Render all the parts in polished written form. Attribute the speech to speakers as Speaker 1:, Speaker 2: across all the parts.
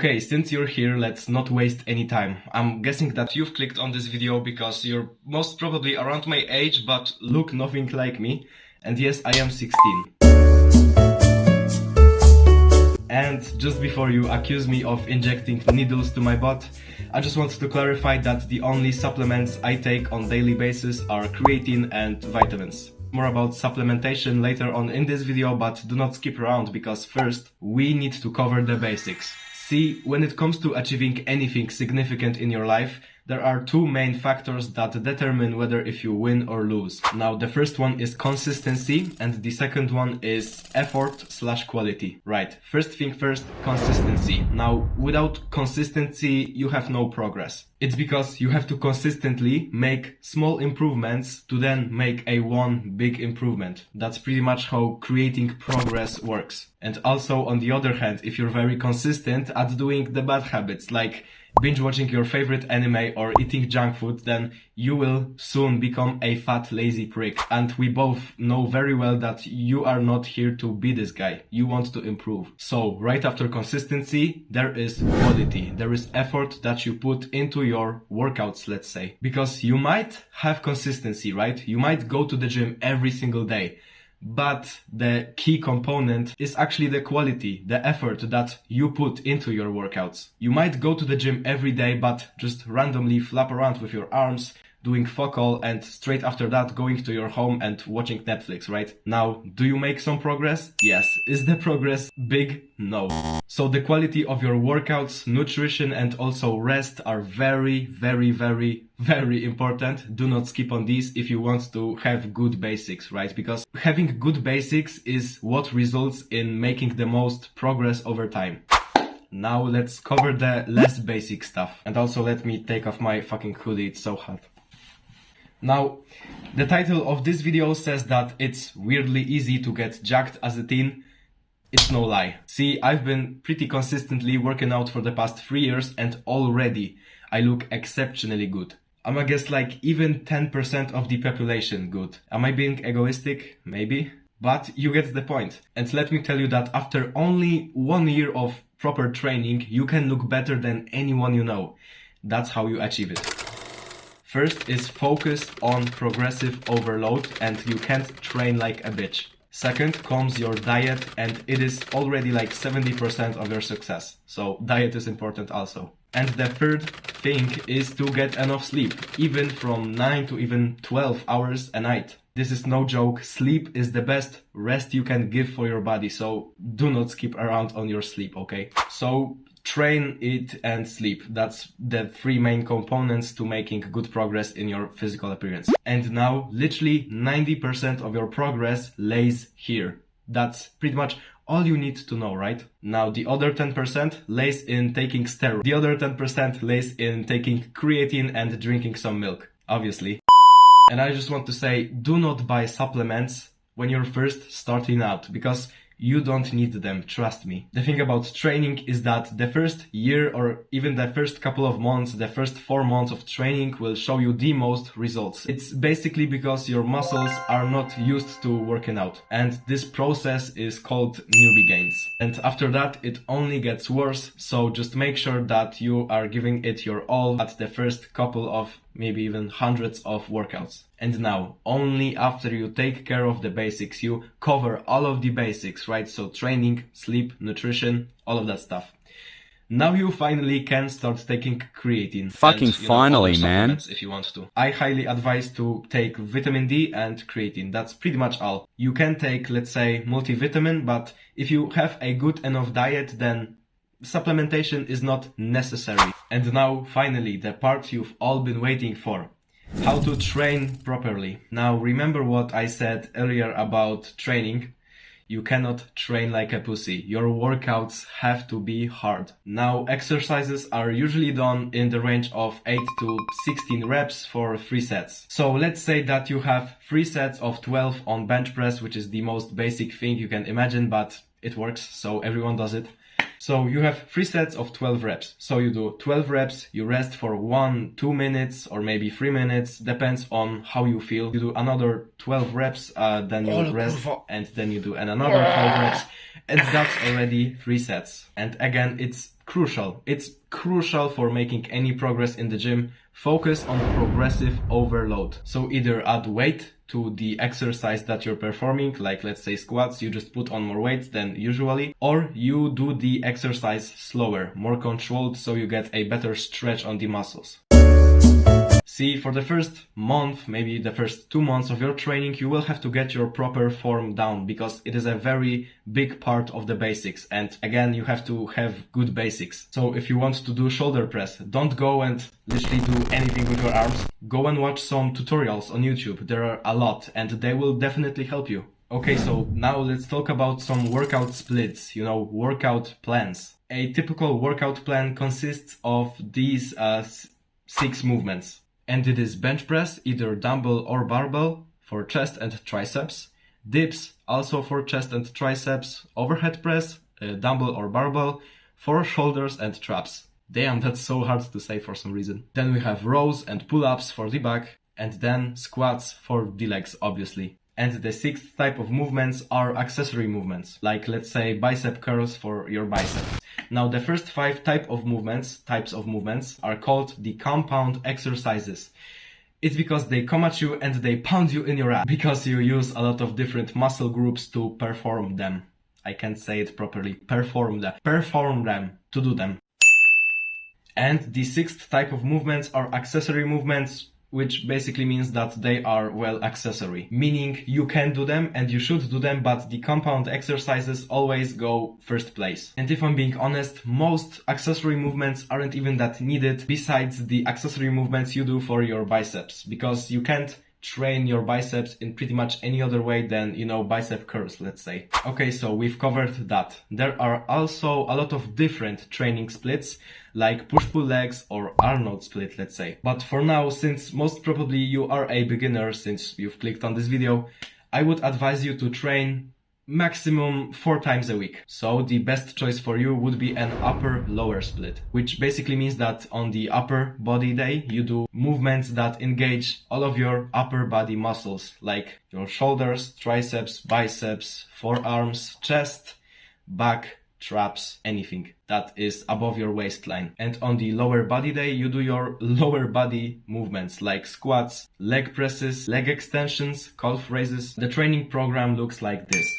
Speaker 1: Okay, since you're here, let's not waste any time. I'm guessing that you've clicked on this video because you're most probably around my age, but look nothing like me. And yes, I am 16. And just before you accuse me of injecting needles to my butt, I just want to clarify that the only supplements I take on daily basis are creatine and vitamins. More about supplementation later on in this video, but do not skip around because first we need to cover the basics. See, when it comes to achieving anything significant in your life, there are two main factors that determine whether if you win or lose. Now, the first one is consistency and the second one is effort/quality. Right, first thing first, consistency. Now, without consistency, you have no progress. It's because you have to consistently make small improvements to then make a one big improvement. That's pretty much how creating progress works. And also, on the other hand, if you're very consistent at doing the bad habits, like binge watching your favorite anime or eating junk food, then you will soon become a fat, lazy prick. And we both know very well that you are not here to be this guy. You want to improve. So right after consistency, there is quality. There is effort that you put into your workouts, let's say. Because you might have consistency, right? You might go to the gym every single day. But the key component is actually the quality, the effort that you put into your workouts. You might go to the gym every day, but just randomly flap around with your arms, doing fuck all, and straight after that going to your home and watching Netflix, right? Now, do you make some progress? Yes. Is the progress big? No. So the quality of your workouts, nutrition, and also rest are very, very, very, very important. Do not skip on these if you want to have good basics, right? Because having good basics is what results in making the most progress over time. Now let's cover the less basic stuff. And also let me take off my fucking hoodie, it's so hot. Now, the title of this video says that it's weirdly easy to get jacked as a teen. It's no lie. See, I've been pretty consistently working out for the past 3 years and already I look exceptionally good. I'm I guess like even 10% of the population good. Am I being egoistic? Maybe. But you get the point. And let me tell you that after only 1 year of proper training, you can look better than anyone you know. That's how you achieve it. First is focus on progressive overload and you can't train like a bitch. Second comes your diet and it is already like 70% of your success. So diet is important also. And the third thing is to get enough sleep, even from 9 to even 12 hours a night. This is no joke. Sleep is the best rest you can give for your body. So do not skip around on your sleep, okay? So train, eat, and sleep. That's the three main components to making good progress in your physical appearance. And now, literally 90% of your progress lays here. That's pretty much all you need to know, right? Now, the other 10% lays in taking steroids. The other 10% lays in taking creatine and drinking some milk, obviously. And I just want to say, do not buy supplements when you're first starting out, because you don't need them, trust me. The thing about training is that the first year or even the first couple of months, the first 4 months of training will show you the most results. It's basically because your muscles are not used to working out. And this process is called newbie gains. And after that, it only gets worse. So just make sure that you are giving it your all at the first couple of maybe even hundreds of workouts. And now, only after you take care of the basics, you cover all of the basics, right? So training, sleep, nutrition, all of that stuff. Now you finally can start taking creatine.
Speaker 2: Fucking
Speaker 1: and,
Speaker 2: finally, man.
Speaker 1: If you want to. I highly advise to take vitamin D and creatine. That's pretty much all. You can take, let's say, multivitamin, but if you have a good enough diet, then supplementation is not necessary. And now, finally, the part you've all been waiting for. How to train properly. Now, remember what I said earlier about training. You cannot train like a pussy. Your workouts have to be hard. Now, exercises are usually done in the range of 8 to 16 reps for 3 sets. So let's say that you have 3 sets of 12 on bench press, which is the most basic thing you can imagine, but it works, so everyone does it. So you have 3 sets of 12 reps. So you do 12 reps, you rest for 1-2 minutes or maybe 3 minutes, depends on how you feel. You do another 12 reps, then you rest, and then you do another 12 reps. And that's already 3 sets. And again, it's crucial. It's crucial for making any progress in the gym. Focus on progressive overload. So either add weight to the exercise that you're performing, like let's say squats, you just put on more weight than usually, or you do the exercise slower, more controlled, so you get a better stretch on the muscles. See, for the first month, maybe the first 2 months of your training, you will have to get your proper form down because it is a very big part of the basics. And again, you have to have good basics. So if you want to do shoulder press, don't go and literally do anything with your arms. Go and watch some tutorials on YouTube. There are a lot and they will definitely help you. Okay, so now let's talk about some workout splits, workout plans. A typical workout plan consists of these 6 movements. And it is bench press, either dumbbell or barbell, for chest and triceps. Dips, also for chest and triceps. Overhead press, dumbbell or barbell, for shoulders and traps. Damn, that's so hard to say for some reason. Then we have rows and pull-ups for the back. And then squats for the legs, obviously. And the 6th type of movements are accessory movements, like let's say bicep curls for your biceps. Now the first 5 types of movements are called the compound exercises. It's because they come at you and they pound you in your ass because you use a lot of different muscle groups to perform them. I can't say it properly. Perform them, to do them. And the 6th type of movements are accessory movements, which basically means that they are, well, accessory. Meaning you can do them and you should do them, but the compound exercises always go first place. And if I'm being honest, most accessory movements aren't even that needed besides the accessory movements you do for your biceps, because you can't train your biceps in pretty much any other way than, bicep curls, let's say. Okay, so we've covered that. There are also a lot of different training splits, like push-pull legs or Arnold split, let's say. But for now, since most probably you are a beginner, since you've clicked on this video, I would advise you to train maximum 4 times a week. So the best choice for you would be an upper-lower split, which basically means that on the upper body day, you do movements that engage all of your upper body muscles, like your shoulders, triceps, biceps, forearms, chest, back, traps, anything that is above your waistline. And on the lower body day, you do your lower body movements like squats, leg presses, leg extensions, calf raises. The training program looks like this.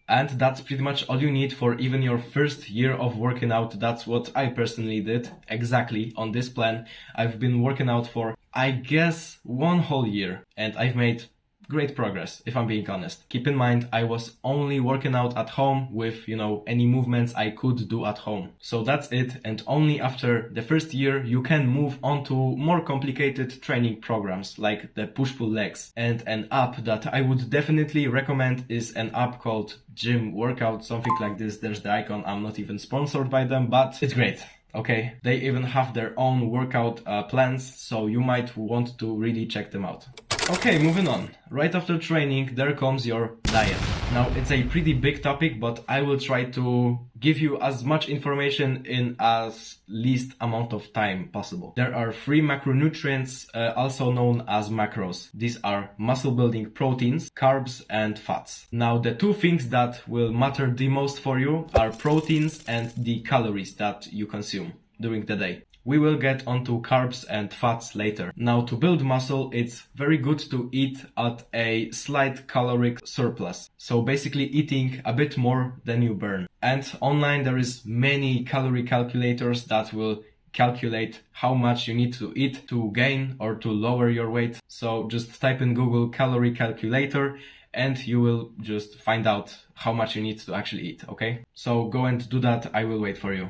Speaker 1: And that's pretty much all you need for even your first year of working out. That's what I personally did exactly on this plan. I've been working out for, I guess, 1 whole year, and I've made great progress, if I'm being honest. Keep in mind, I was only working out at home with, any movements I could do at home. So that's it, and only after the first year you can move on to more complicated training programs like the push-pull legs. And an app that I would definitely recommend is an app called Gym Workout, something like this. There's the icon. I'm not even sponsored by them, but it's great. Okay, they even have their own workout plans, so you might want to really check them out. Okay, moving on. Right after training, there comes your diet. Now, it's a pretty big topic, but I will try to give you as much information in as least amount of time possible. There are 3 macronutrients, also known as macros. These are muscle building proteins, carbs, and fats. Now, the 2 things that will matter the most for you are proteins and the calories that you consume during the day. We will get onto carbs and fats later. Now, to build muscle, it's very good to eat at a slight caloric surplus. So basically eating a bit more than you burn. And online there is many calorie calculators that will calculate how much you need to eat to gain or to lower your weight. So just type in Google calorie calculator and you will just find out how much you need to actually eat, okay? So go and do that, I will wait for you.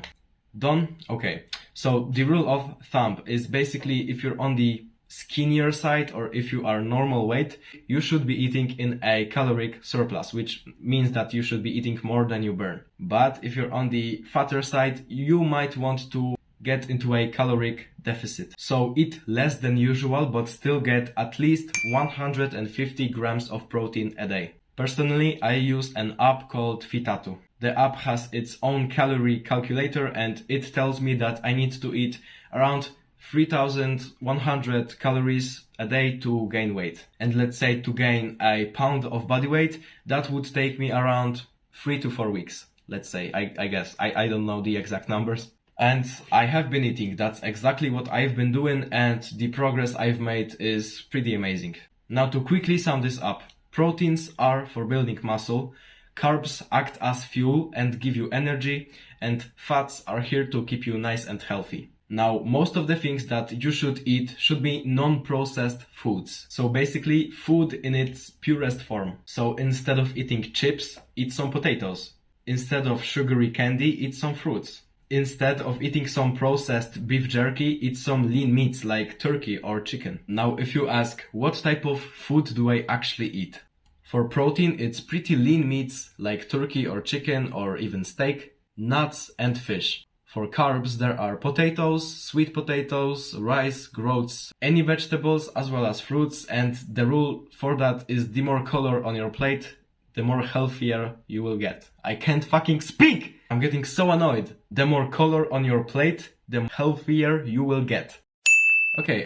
Speaker 1: Done? Okay. So the rule of thumb is basically if you're on the skinnier side or if you are normal weight, you should be eating in a caloric surplus, which means that you should be eating more than you burn. But if you're on the fatter side, you might want to get into a caloric deficit. So eat less than usual, but still get at least 150 grams of protein a day. Personally, I use an app called Fitatu. The app has its own calorie calculator and it tells me that I need to eat around 3,100 calories a day to gain weight. And let's say to gain a pound of body weight, that would take me around 3 to 4 weeks. Let's say, I guess. I don't know the exact numbers. And I have been eating. That's exactly what I've been doing, and the progress I've made is pretty amazing. Now to quickly sum this up. Proteins are for building muscle, carbs act as fuel and give you energy, and fats are here to keep you nice and healthy. Now, most of the things that you should eat should be non-processed foods. So basically, food in its purest form. So instead of eating chips, eat some potatoes. Instead of sugary candy, eat some fruits. Instead of eating some processed beef jerky, eat some lean meats like turkey or chicken. Now, if you ask, what type of food do I actually eat? For protein, it's pretty lean meats like turkey or chicken or even steak, nuts and fish. For carbs, there are potatoes, sweet potatoes, rice, groats, any vegetables as well as fruits, and the rule for that is the more color on your plate, the more healthier you will get. I can't fucking speak! I'm getting so annoyed. The more color on your plate, the healthier you will get. Okay,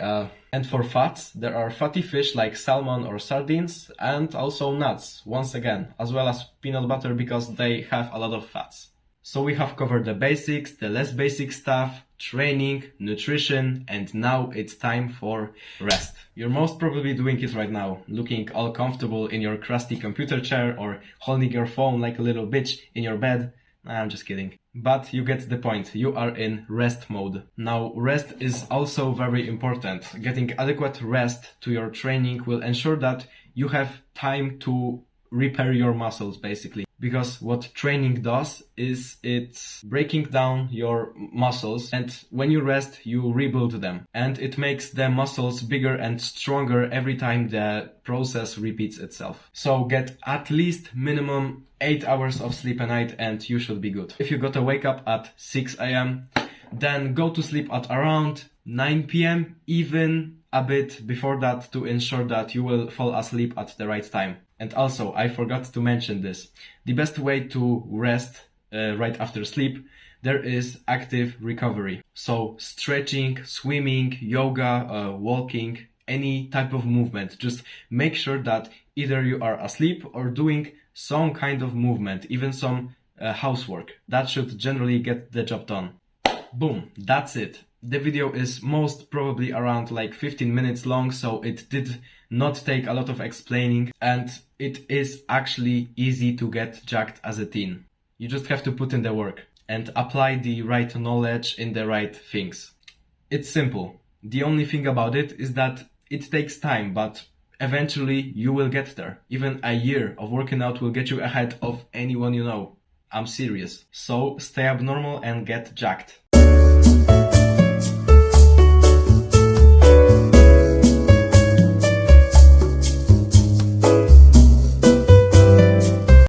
Speaker 1: and for fats, there are fatty fish like salmon or sardines, and also nuts, once again, as well as peanut butter because they have a lot of fats. So we have covered the basics, the less basic stuff, training, nutrition, and now it's time for rest. You're most probably doing it right now, looking all comfortable in your crusty computer chair or holding your phone like a little bitch in your bed. I'm just kidding. But you get the point, you are in rest mode. Now, rest is also very important. Getting adequate rest to your training will ensure that you have time to repair your muscles, basically. Because what training does is it's breaking down your muscles, and when you rest, you rebuild them. And it makes the muscles bigger and stronger every time the process repeats itself. So get at least minimum 8 hours of sleep a night and you should be good. If you gotta wake up at 6 a.m., then go to sleep at around 9 p.m., even a bit before that, to ensure that you will fall asleep at the right time. And also, I forgot to mention this. The best way to rest right after sleep, there is active recovery. So stretching, swimming, yoga, walking, any type of movement. Just make sure that either you are asleep or doing some kind of movement, even some housework. That should generally get the job done. Boom, that's it. The video is most probably around like 15 minutes long, so it did not take a lot of explaining, and it is actually easy to get jacked as a teen. You just have to put in the work and apply the right knowledge in the right things. It's simple. The only thing about it is that it takes time, but eventually you will get there. Even a year of working out will get you ahead of anyone you know. I'm serious. So stay abnormal and get jacked.